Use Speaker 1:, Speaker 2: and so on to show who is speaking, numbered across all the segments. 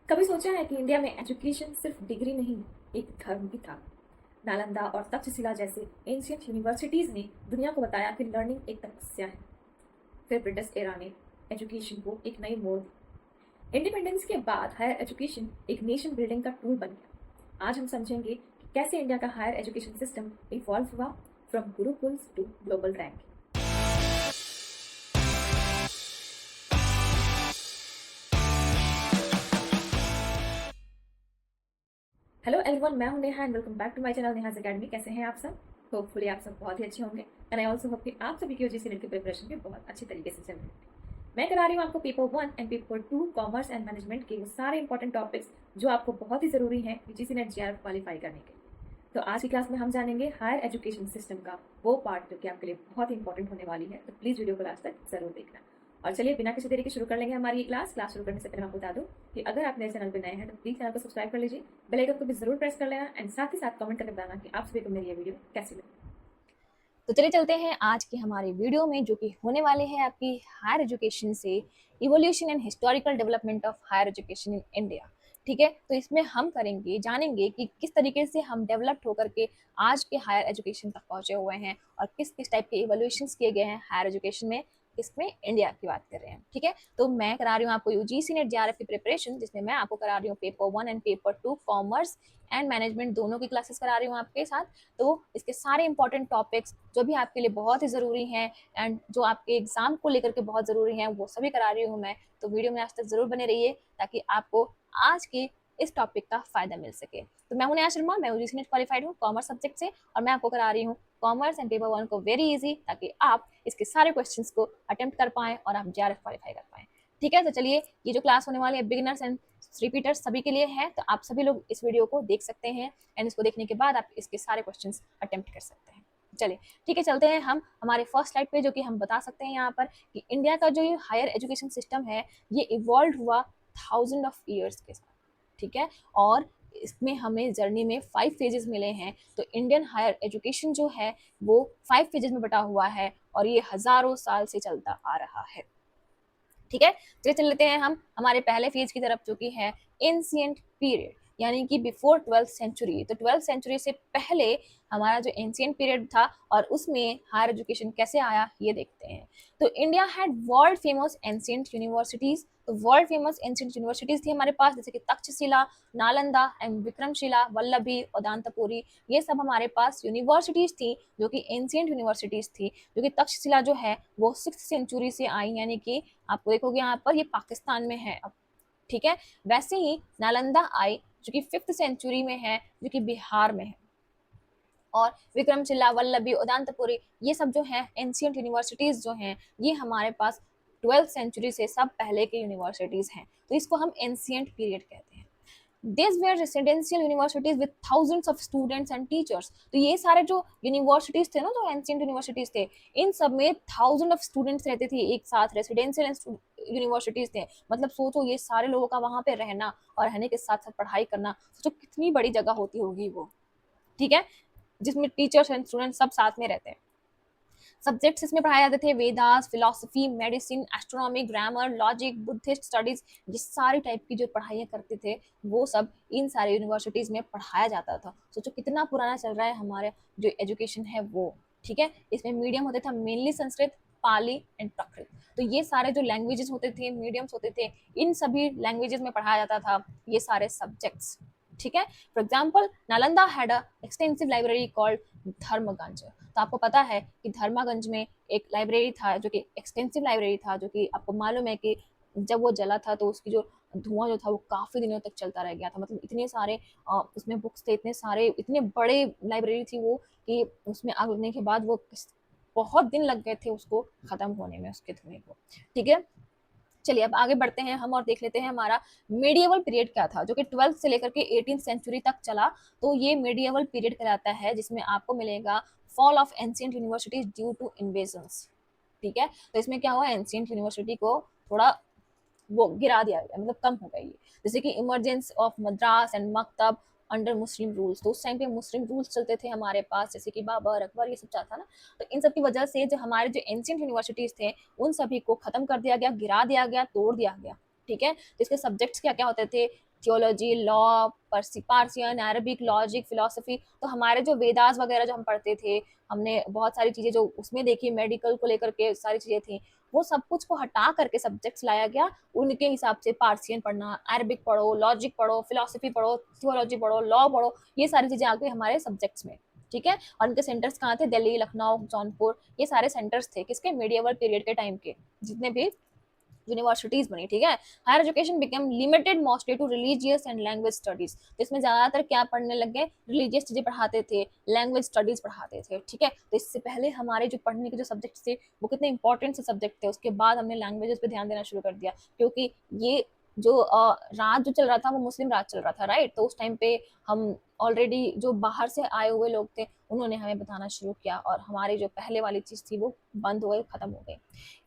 Speaker 1: कभी सोचा है कि इंडिया में एजुकेशन सिर्फ डिग्री नहीं, एक धर्म भी था। नालंदा और तक्षशिला जैसे एंशियंट यूनिवर्सिटीज ने दुनिया को बताया कि लर्निंग एक तपस्या है। फिर ब्रिटिश एरा ने एजुकेशन को एक नई मोड़ दी। इंडिपेंडेंस के बाद हायर एजुकेशन एक नेशन बिल्डिंग का टूल बन गया। आज हम समझेंगे कि कैसे इंडिया का हायर एजुकेशन सिस्टम इवॉल्व हुआ from gurukuls to global rank. Hello everyone, मैं हूं Neha and welcome back to my channel Neha's academy. कैसे हैं आप सब? होपफुली आप सब बहुत ही अच्छे होंगे एंड आई आल्सो होप कि आप सभी की यूजीसी नेट की प्रिपरेशन भी बहुत अच्छी तरीके से चल रही है। मैं करा रही हूँ आपको paper 1 and paper 2 commerce and management के वो सारे इंपॉर्टेंट टॉपिक्स जो आपको बहुत ही ज़रूरी हैं यूजीसी नेट जेआरएफ क्वालिफाई करने के लिए। तो आज की क्लास में हम जानेंगे हायर एजुकेशन सिस्टम का वो पार्ट जो कि आपके लिए बहुत ही इंपॉर्टेंट होने वाली है। तो प्लीज़ वीडियो को लास्ट तक जरूर देखना। और चलिए बिना किसी देरी के शुरू कर लेंगे हमारी ये क्लास शुरू करने से पहले मैं आपको बता दूं कि अगर आप मेरे चैनल पर नए हैं तो प्लीज चैनल को सब्सक्राइब कर लीजिए, बेल आइकन को भी जरूर प्रेस कर लेना एंड साथ ही साथ कमेंट करके बताना कि आप सभी को मेरी ये वीडियो कैसी लगी।
Speaker 2: तो चलिए चलते हैं आज की हमारी वीडियो में, जो कि होने वाले हैं आपकी हायर एजुकेशन से evolution and historical development of higher education in India. ठीक है, तो इसमें हम जानेंगे कि किस तरीके से हम डेवलप्ड होकर के आज के हायर एजुकेशन तक पहुंचे हुए हैं और किस किस टाइप के इवोल्यूशंस किए गए हैं हायर एजुकेशन में। इसमें इंडिया की बात कर रहे हैं। ठीक है, तो मैं करा रही हूँ आपको यूजीसी नेट जेआरएफ की प्रिपरेशन, जिसमें मैं आपको करा रही हूँ paper 1 and paper 2 commerce and management दोनों की क्लासेस करा रही हूँ आपके साथ। तो इसके सारे इंपॉर्टेंट टॉपिक्स जो भी आपके लिए बहुत ही ज़रूरी हैं एंड जो आपके एग्जाम को लेकर के बहुत ज़रूरी हैं, वो सभी करा रही हूँ मैं। तो वीडियो में आज तक ज़रूर बने रहिए ताकि आपको आज के इस टॉपिक का फायदा मिल सके। तो मैं हूं नेहा शर्मा, मैं यूजीसी नेट क्वालिफाइड हूँ कॉमर्स सब्जेक्ट से, और मैं आपको करा रही हूँ कॉमर्स एंड पेपर 1 को वेरी इजी, ताकि आप इसके सारे क्वेश्चंस को अटेम्प्ट कर पाएं और आप जेआरएफ क्वालिफाई कर पाएं। ठीक है, तो चलिए, ये जो क्लास होने वाली है बिगिनर्स एंड रिपीटर्स सभी के लिए है, तो आप सभी लोग इस वीडियो को देख सकते हैं एंड इसको देखने के बाद आप इसके सारे क्वेश्चंस अटेम्प्ट कर सकते हैं। चलिए ठीक है, चलते हैं हम हमारे फर्स्ट स्लाइड पे, जो कि हम बता सकते हैं यहाँ पर कि इंडिया का जो ये हायर एजुकेशन सिस्टम है, ये इवॉल्व हुआ 1000 of years के साथ। ठीक है, और इसमें हमें जर्नी में 5 फेजेस मिले हैं। तो इंडियन हायर एजुकेशन जो है वो 5 फेजेस में बटा हुआ है और ये हजारों साल से चलता आ रहा है। ठीक है, चलिए चल लेते हैं हम हमारे पहले फेज की तरफ, जो कि है एंशियंट पीरियड, यानी कि बिफोर 12th सेंचुरी। तो 12th सेंचुरी से पहले हमारा जो एंशियंट पीरियड था और उसमें हायर एजुकेशन कैसे आया, ये देखते हैं। तो India had world famous ancient universities. तो वर्ल्ड फेमस एंशियंट यूनिवर्सिटीज थी हमारे पास, जैसे कि तक्षशिला, नालंदा एंड विक्रमशिला, वल्लभी, उदांतपुरी। ये सब हमारे पास यूनिवर्सिटीज थी जो कि एंशियंट यूनिवर्सिटीज थी, जो कि तक्षशिला जो है वो 6th सेंचुरी से आई, यानी कि आपको देखोगे यहाँ पर ये पाकिस्तान में है अब। ठीक है, वैसे ही नालंदा आई जो कि 5th सेंचुरी में है, जो कि बिहार में है। और विक्रमशिला, वल्लभी, उदांतपुरी, ये सब जो है एंशियंट यूनिवर्सिटीज जो हैं, ये हमारे पास 12th सेंचुरी से सब पहले के यूनिवर्सिटीज हैं। तो इसको हम एंशियंट पीरियड कहते हैं। These were residential universities with thousands of students and teachers। तो ये सारे जो यूनिवर्सिटीज थे ना, जो एंशियंट यूनिवर्सिटीज थे, इन सब में 1000 of students रहते थे एक साथ। रेसिडेंशियल यूनिवर्सिटीज थे, मतलब सोचो ये सारे लोगों का वहां पे रहना और रहने के साथ साथ पढ़ाई करना, सोचो कितनी बड़ी जगह होती होगी वो। ठीक है, जिसमें टीचर्स एंड स्टूडेंट्स सब साथ में रहते हैं। सब्जेक्ट्स इसमें पढ़ाए जाते थे Vedas, philosophy, medicine, astronomy, grammar, logic, Buddhist studies. ये सारी टाइप की जो पढ़ाइयाँ करते थे वो सब इन सारे यूनिवर्सिटीज में पढ़ाया जाता था। सोचो कितना पुराना चल रहा है हमारे जो एजुकेशन है वो। ठीक है, इसमें मीडियम होते थे मेनली संस्कृत, पाली एंड प्राकृत। तो ये सारे जो लैंग्वेजेस होते थे, मीडियम्स होते थे, इन सभी लैंग्वेजेस में पढ़ाया जाता था ये सारे सब्जेक्ट्स। ठीक है, for example Nalanda had a extensive library called Dharmaganj. तो आपको पता है कि धर्मागंज में एक लाइब्रेरी था जो कि एक्सटेंसिव लाइब्रेरी था, जो कि आपको मालूम है कि जब वो जला था तो उसकी जो धुआं जो था वो काफी दिनों तक चलता रह गया था। मतलब इतने सारे उसमें बुक्स थे, इतने सारे, इतने बड़े लाइब्रेरी थी वो, कि उसमें आग लगने के बाद वो बहुत दिन लग गए थे उसको खत्म होने में, उसके धुएं को। ठीक है, चलिए अब आगे बढ़ते हैं हम और देख लेते हैं हमारा मीडिएवल पीरियड क्या था, जो कि 12th से लेकर के 18th सेंचुरी तक चला। तो ये मीडिएवल पीरियड कहलाता है, जिसमें आपको मिलेगा fall of ancient universities due to invasions. ठीक है, तो इसमें क्या हुआ, एंशियंट यूनिवर्सिटी को थोड़ा वो गिरा दिया गया, मतलब कम हो गई। जैसे कि इमरजेंस ऑफ मद्रास एंड मकतब अंडर मुस्लिम रूल्स। तो उस टाइम पे मुस्लिम रूल्स चलते थे हमारे पास, जैसे कि बाबर, अकबर, ये सब चलता ना। तो इन सब की वजह से जो हमारे जो एंशियंट यूनिवर्सिटीज थे उन सभी को खत्म कर दिया गया, गिरा दिया गया, तोड़ दिया गया। ठीक है, तो इसके सब्जेक्ट्स क्या क्या होते थे, theology, law, Persian, Arabic, logic, philosophy. तो हमारे जो वेदास वगैरह जो हम पढ़ते थे, हमने बहुत सारी चीज़ें जो उसमें देखी, मेडिकल को लेकर के सारी चीज़ें थी, वो सब कुछ को हटा करके सब्जेक्ट्स लाया गया। उनके हिसाब से पार्सियन पढ़ना, अरबिक पढ़ो, लॉजिक पढ़ो, फिलोसफी पढ़ो, थियोलॉजी पढ़ो, लॉ पढ़ो, ये सारी चीज़ें आ गई हमारे सब्जेक्ट्स में, ठीक है। और इनके सेंटर्स कहाँ थे? दिल्ली, लखनऊ, जौनपुर, ये सारे सेंटर्स थे किसके? मीडिएवल पीरियड के टाइम के, जितने भी यूनिवर्सिटीज बनी, ठीक है। Higher education become limited mostly to religious and language studies. तो इसमें ज्यादातर क्या पढ़ने लग गए? रिलीजियस चीजें पढ़ाते थे, लैंग्वेज स्टडीज पढ़ाते थे, ठीक है। तो इससे पहले हमारे जो पढ़ने के जो सब्जेक्ट थे वो कितने इंपॉर्टेंट से सब्जेक्ट थे, उसके बाद हमने लैंग्वेजेस पे ध्यान देना शुरू कर दिया, क्योंकि ये जो राज जो चल रहा था वो मुस्लिम राज चल रहा था, राइट। तो उस टाइम पे हम ऑलरेडी जो बाहर से आए हुए लोग थे उन्होंने हमें बताना शुरू किया, और हमारी जो पहले वाली चीज थी वो बंद हो गई, खत्म हो गई।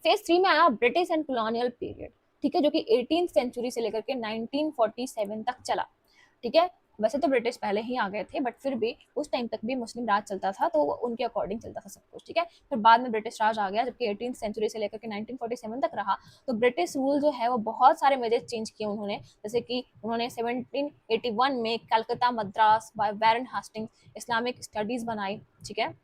Speaker 2: फेज 3 में आया ब्रिटिश एंड कॉलोनियल पीरियड, ठीक है, जो कि 18th सेंचुरी से लेकर के 1947 तक चला, ठीक है। वैसे तो ब्रिटिश पहले ही आ गए थे, बट फिर भी उस टाइम तक भी मुस्लिम राज चलता था, तो उनके अकॉर्डिंग चलता था सब कुछ, ठीक है। फिर बाद में ब्रिटिश राज आ गया, जबकि 18th सेंचुरी से लेकर के 1947 तक रहा। तो ब्रिटिश रूल जो है वो बहुत सारे मेजर चेंज किए उन्होंने, जैसे कि उन्होंने 1781 में कलकत्ता मद्रास बाय बैरन हास्टिंग्स इस्लामिक स्टडीज बनाई, ठीक है,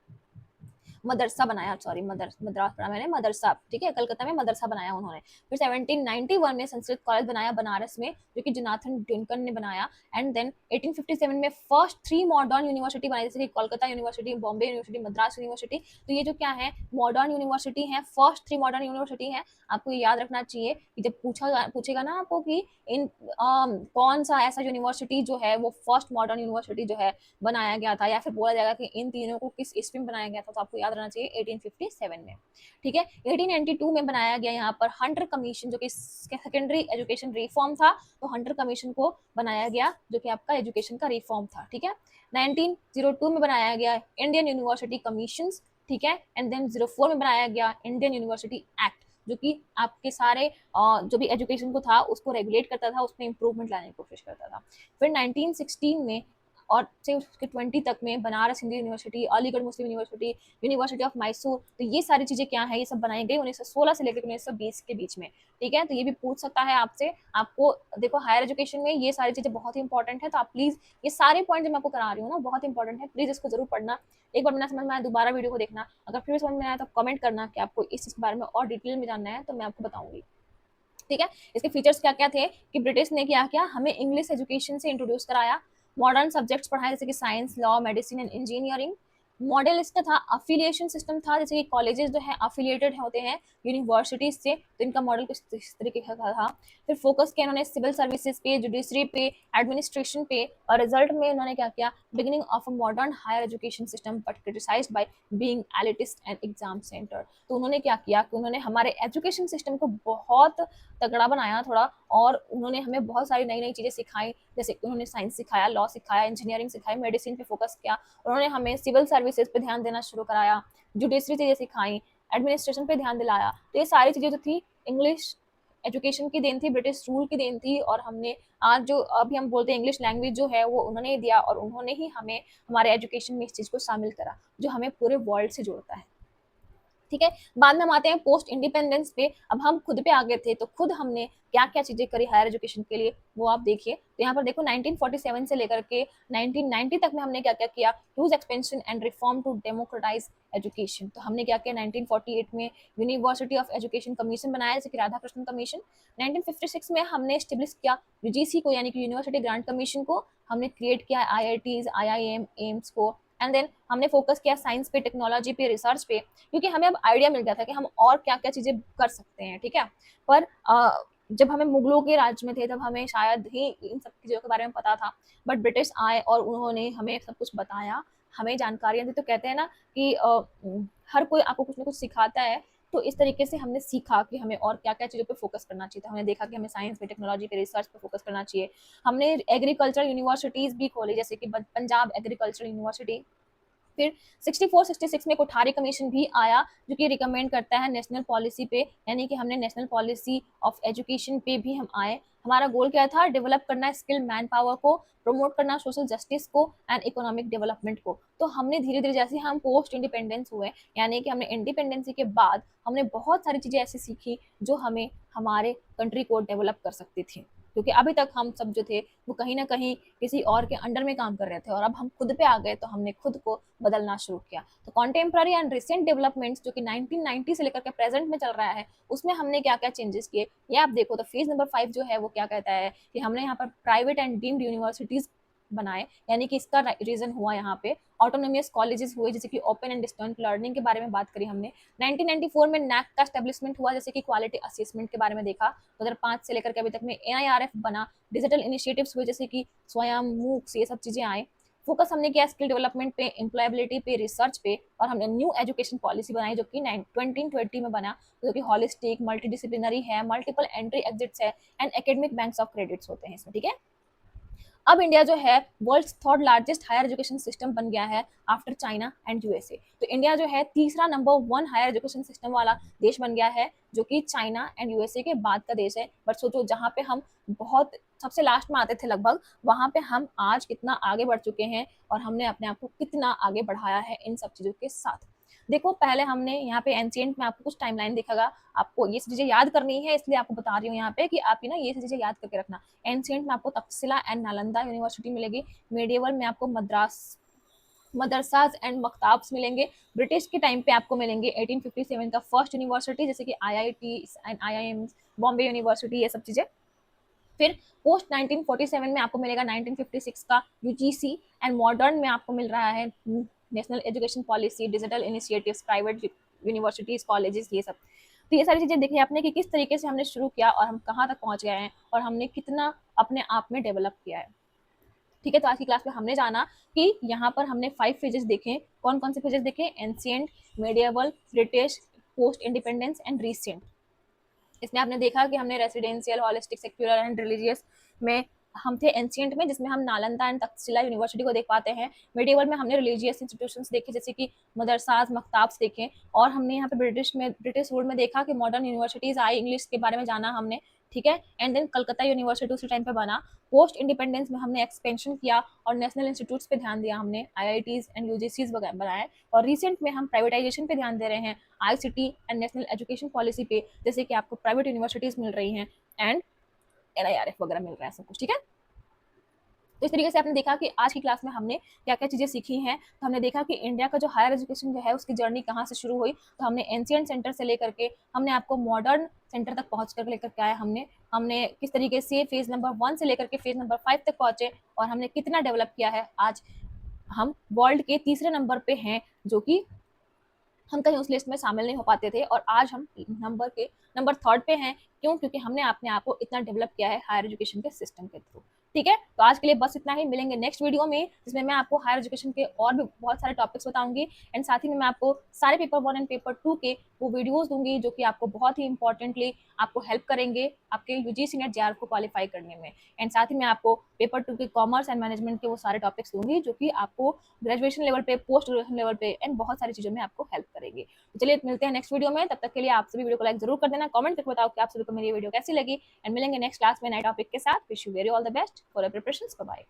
Speaker 2: मदरसा बनाया, सॉरी मद्रास पढ़ा मैंने, मदरसा, ठीक है, कलकत्ता में मदरसा बनाया उन्होंने। फिर 1791 में संस्कृत कॉलेज बनाया बनारस में, जो कि जोनाथन डुनकन ने बनाया। एंड देन 1857 में फर्स्ट 3 मॉडर्न यूनिवर्सिटी बनाई, जैसे कि Kolkata university, Bombay university, Madras university. तो ये जो क्या है, मॉडर्न यूनिवर्सिटी है, फर्स्ट 3 मॉडर्न यूनिवर्सिटी है। आपको ये याद रखना चाहिए कि जब पूछेगा ना आपको कि इन कौन सा ऐसा यूनिवर्सिटी जो है वो फर्स्ट मॉडर्न यूनिवर्सिटी जो है बनाया गया था, या फिर बोला जाएगा कि इन तीनों को किस ईस्वी में बनाया गया था, तो आपको याद रहना चाहिए 1857 में, ठीक है। 1892 में बनाया गया यहाँ पर हंटर कमीशन, जो कि सेकेंडरी एजुकेशन रिफॉर्म था। तो हंटर कमीशन को बनाया गया, जो कि आपका एजुकेशन का रिफॉर्म था, ठीक है। 1902 में बनाया गया इंडियन यूनिवर्सिटी कमीशन, ठीक है। एंड देन 04 में बनाया गया इंडियन यूनिवर्सिटी एक्ट, जो कि आपके सारे जो भी एजुकेशन को था उसको रेगुलेट करता था, उसमें इंप्रूवमेंट लाने की कोशिश करता था। फिर 1916 में और से उसके 20 तक में Banaras Hindu university, Aligarh Muslim university, university of Mysore. तो ये सारी चीजें क्या है, ये सब बनाई गई 1916 से लेकर 1920 के बीच में, ठीक है। तो ये भी पूछ सकता है आपसे, आपको देखो हायर एजुकेशन में ये सारी चीजें बहुत ही इंपॉर्टेंट है। तो आप प्लीज ये सारे पॉइंट जो मैं आपको करा रही हूँ ना बहुत इंपॉर्टेंट है, प्लीज इसको जरूर पढ़ना। एक बार बिना समझ में आया दोबारा वीडियो को देखना, अगर फिर समझ में आया तो कमेंट करना कि आपको इस चीज के बारे में और डिटेल में जानना है, तो मैं आपको बताऊंगी, ठीक है। इसके फीचर्स क्या क्या थे कि ब्रिटिश ने क्या किया, हमें इंग्लिश एजुकेशन से इंट्रोड्यूस कराया, मॉडर्न सब्जेक्ट्स पढ़ाए जैसे कि science, law, medicine and engineering. Model इसका था, अफिलिएशन सिस्टम था, जैसे कि कॉलेजेस जो है अफिलिएटेड होते हैं यूनिवर्सिटीज से, तो इनका मॉडल कुछ इस तरीके का था। फिर फोकस किया इन्होंने सिविल सर्विसेज पे, जुडिशरी पे, एडमिनिस्ट्रेशन पे, और रिजल्ट में इन्होंने क्या किया, beginning of a modern higher education system but criticised by being elitist and exam centre. तो उन्होंने क्या किया कि उन्होंने हमारे एजुकेशन सिस्टम को बहुत तगड़ा बनाया थोड़ा, और उन्होंने हमें बहुत सारी नई नई चीज़ें सिखाई, जैसे उन्होंने साइंस सिखाया, लॉ सिखाया, इंजीनियरिंग सिखाई, मेडिसिन पे फोकस किया, उन्होंने हमें सिविल सर्विसेज पे ध्यान देना शुरू कराया, जुडिशरी चीज़ें सिखाई, एडमिनिस्ट्रेशन पे ध्यान दिलाया। तो ये सारी चीज़ें जो थी इंग्लिश एजुकेशन की देन थी, ब्रिटिश रूल की देन थी, और हमने आज जो अभी हम बोलते हैं इंग्लिश लैंग्वेज जो है वो उन्होंने दिया, और उन्होंने ही हमें हमारे एजुकेशन में इस चीज़ को शामिल करा, जो हमें पूरे वर्ल्ड से जोड़ता है, ठीक है। बाद में हम आते हैं पोस्ट इंडिपेंडेंस पे। अब हम खुद पे आ गए थे, तो खुद हमने क्या क्या चीजें करी हायर एजुकेशन के लिए, वो आप देखिए। तो यहाँ पर देखो 1947 से लेकर के 1990 तक में हमने क्या क्या किया, huge expansion and reform to democratise education. तो हमने क्या किया, 1948 में यूनिवर्सिटी ऑफ एजुकेशन कमीशन बनाया, जैसे कि राधा कृष्णन कमीशन। 1956 में हमने स्टेब्लिश किया यूजीसी को, यानी कि यूनिवर्सिटी ग्रांट कमीशन को, हमने क्रिएट किया आईआईटीज, आईआईएम, एम्स को। एंड देन हमने फोकस किया साइंस पे, टेक्नोलॉजी पे, रिसर्च पे, क्योंकि हमें अब आइडिया मिल गया था कि हम और क्या क्या चीजें कर सकते हैं, ठीक है। पर जब हमें मुगलों के राज में थे तब हमें शायद ही इन सब चीज़ों के बारे में पता था, बट ब्रिटिश आए और उन्होंने हमें सब कुछ बताया, हमें जानकारियां दी। तो कहते हैं ना कि हर कोई आपको कुछ ना कुछ सिखाता है, तो इस तरीके से हमने सीखा कि हमें और क्या क्या चीज़ों पे फोकस करना चाहिए था। हमने देखा कि हमें साइंस पे, टेक्नोलॉजी पे, रिसर्च पे फोकस करना चाहिए। हमने एग्रीकल्चर यूनिवर्सिटीज़ भी खोली, जैसे कि पंजाब एग्रीकल्चर यूनिवर्सिटी। फिर 64-66 में कोठारी कमीशन भी आया, जो कि रिकमेंड करता है नेशनल पॉलिसी पे, यानी कि हमने नेशनल पॉलिसी ऑफ एजुकेशन पे भी हम आए। हमारा गोल क्या था, डेवलप करना स्किल मैन पावर को, प्रमोट करना सोशल जस्टिस को एंड इकोनॉमिक डेवलपमेंट को। तो हमने धीरे धीरे, जैसे हम पोस्ट इंडिपेंडेंस हुए, यानी कि हमने इंडिपेंडेंसी के बाद हमने बहुत सारी चीज़ें ऐसी सीखी जो हमें हमारे कंट्री को डेवलप कर सकती थी। क्योंकि अभी तक हम सब जो थे वो कहीं ना कहीं किसी और के अंडर में काम कर रहे थे, और अब हम खुद पे आ गए तो हमने खुद को बदलना शुरू किया। तो कॉन्टेम्प्ररी एंड रिसेंट डेवलपमेंट्स जो कि 1990 से लेकर के प्रेजेंट में चल रहा है, उसमें हमने क्या क्या चेंजेस किए ये आप देखो। तो फेज नंबर 5 जो है वो क्या कहता है कि हमने यहाँ पर प्राइवेट एंड डीम्ड यूनिवर्सिटीज बनाए, यानी कि इसका रीजन हुआ यहाँ पे ऑटोनोमियस कॉलेजेस हुए, जैसे कि ओपन एंड डिस्टेंट लर्निंग के बारे में बात करी हमने। 1994 में नैक का स्टैब्लिशमेंट हुआ, जैसे कि क्वालिटी असेसमेंट के बारे में देखा। 2005 से लेकर के अभी तक में एनआईआरएफ बना। डिजिटल इनिशिएटिव्स हुए, जैसे कि स्वयं, मूक्स, ये सब चीजें आए। फोकस हमने किया स्किल डेवलपमेंट पे, एम्प्लॉयबिलिटी पे, रिसर्च पे, और हमने न्यू एजुकेशन पॉलिसी बनाई जो कि 2020 में बना, जो कि हॉलिस्टिक, मल्टीडिसिप्लिनरी है, मल्टीपल एंट्री एग्जिट्स है and academic banks of credits होते हैं इसमें, ठीक है। अब इंडिया जो है world third largest higher education system बन गया है आफ्टर चाइना एंड यूएसए। तो इंडिया जो है तीसरा नंबर 1 हायर एजुकेशन सिस्टम वाला देश बन गया है, जो कि चाइना एंड यूएसए के बाद का देश है। बट सोचो, जहाँ पे हम बहुत सबसे लास्ट में आते थे लगभग, वहां पे हम आज कितना आगे बढ़ चुके हैं, और हमने अपने आप को कितना आगे बढ़ाया है इन सब चीजों के साथ। देखो, पहले हमने यहाँ पे एंशिएंट में आपको कुछ टाइमलाइन दिखागा, आपको ये चीजें याद करनी है, इसलिए आपको बता रही हूँ यहाँ पे कि आप ना ये चीजें याद करके रखना। एंशिएंट में आपको तक्षशिला एंड नालंदा यूनिवर्सिटी मिलेगी। मेडिएवल में आपको मदरसाज एंड मकताब्स मिलेंगे। ब्रिटिश के टाइम पे आपको मिलेंगे 1857 का फर्स्ट यूनिवर्सिटी, जैसे कि IIT and IIM, Bombay university, ये सब चीजें। फिर पोस्ट 1947 में आपको मिलेगा 1956 का यूजीसी, एंड मॉडर्न में आपको मिल रहा है national education policy, digital initiatives, private universities, colleges, ये सब। तो ये सारी चीजें देखिए आपने कि किस तरीके से हमने शुरू किया और हम कहाँ तक पहुंच गए हैं, और हमने कितना अपने आप में डेवलप किया है, ठीक है। तो आज की क्लास में हमने जाना कि यहाँ पर हमने 5 फेजेस देखे। कौन कौन से फेजेस देखे? Ancient, medieval, British, post independence and recent. इसमें आपने देखा कि हमने residential, holistic, secular and religious में हम थे। एंशिएंट में, जिसमें हम नालंदा एंड तक्षशिला यूनिवर्सिटी को देख पाते हैं। मेडिएवल में हमने रिलीजियस इंस्टीट्यूशंस देखे, जैसे कि मदरसाज, मकताब्स देखे। और हमने यहाँ पे ब्रिटिश रूल में देखा कि मॉडर्न यूनिवर्सिटीज आई, इंग्लिश के बारे में जाना हमने, ठीक है। एंड देन कलकत्ता यूनिवर्सिटी उसी टाइम पे बना। पोस्ट इंडिपेंडेंस में हमने एक्सपेंशन किया और नेशनल इंस्टीट्यूट्स पे ध्यान दिया हमने, आईआईटीज एंड यूजीसीज बनाए। और रिसेंट में हम प्राइवेटाइजेशन पे ध्यान दे रहे हैं, ICT and national education policy पे, जैसे कि आपको प्राइवेट यूनिवर्सिटीज मिल रही हैं एंड एनआईआरएफ वगैरह मिल रहा है, सब कुछ, ठीक है। तो इस तरीके से आपने देखा कि आज की क्लास में हमने क्या क्या चीज़ें सीखी हैं। तो हमने देखा कि इंडिया का जो हायर एजुकेशन जो है उसकी जर्नी कहाँ से शुरू हुई। तो हमने एंशिएंट सेंटर से लेकर के हमने आपको मॉडर्न सेंटर तक पहुंच कर लेकर के आए। हमने किस तरीके से फेज नंबर 1 से लेकर के फेज नंबर 5 तक पहुंचे, और हमने कितना डेवलप किया है। आज हम वर्ल्ड के तीसरे नंबर पे हैं, जो कि हम कहीं उस लिस्ट में शामिल नहीं हो पाते थे, और आज हम नंबर 3 पे हैं। क्यों? क्योंकि हमने अपने आप को इतना डेवलप किया है हायर एजुकेशन के सिस्टम के थ्रू, ठीक है। तो आज के लिए बस इतना ही। मिलेंगे नेक्स्ट वीडियो में, जिसमें मैं आपको हायर एजुकेशन के और भी बहुत सारे टॉपिक्स बताऊंगी, एंड साथ ही में मैं आपको सारे पेपर 1 एंड पेपर 2 के वो वीडियोस दूंगी, जो कि आपको बहुत ही इंपॉर्टेंटली आपको हेल्प करेंगे आपके यूजीसी नेट जेआरएफ को क्वालिफाई करने में। एंड साथ ही मैं आपको पेपर 2 के कॉमर्स एंड मैनेजमेंट के वो सारे टॉपिक्स दूंगी, जो कि आपको ग्रेजुएशन लेवल पे, पोस्ट ग्रेजुएशन लेवल पे एंड बहुत सारी चीज़ों में आपको हेल्प करेंगे। तो चलिए मिलते हैं नेक्स्ट वीडियो में। तब तक के लिए आप सभी वीडियो को लाइक जरूर कर देना, कमेंट करके बताओ कि आप सभी को मेरी वीडियो कैसी लगी, एंड मिलेंगे नेक्स्ट क्लास में नए टॉपिक के साथ। Wish you very all the best for your preparations. Bye bye.